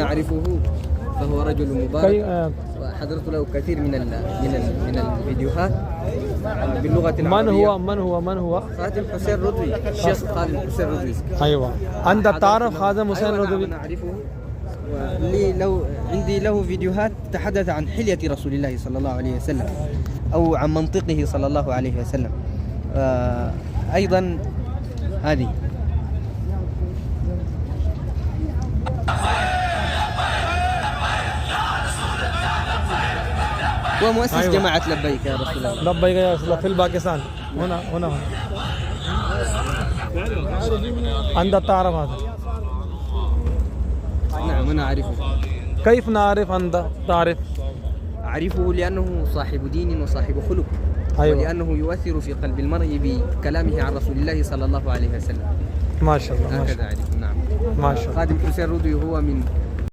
نعرفه فهو رجل مبارك، وحضرت له كثير من الفيديوهات باللغة العربية. من هو؟ خادم حسين رضوي، الشيخ خادم حسين رضوي. أيوة، أنت تعرف خادم حسين أيوة رضوي؟ نعم أعرفه، عندي له فيديوهات تحدث عن حلية رسول الله صلى الله عليه وسلم أو عن منطقه صلى الله عليه وسلم. أيضا هذه ومؤسس أيوة. جماعة لبيك يا رسول الله. لبيك يا رسول الله في الباكستان. هنا أنت تعرف هذا؟ نعم أنا أعرفه. كيف نعرف أنت تعرف؟ أعرفه لأنه صاحب دين وصاحب خلق. أيوة. ولأنه يؤثر في قلب المرء بكلامه عن رسول الله صلى الله عليه وسلم. ما شاء الله. هكذا أعرفه. نعم. ما شاء الله. خادم حسين رضوي هو من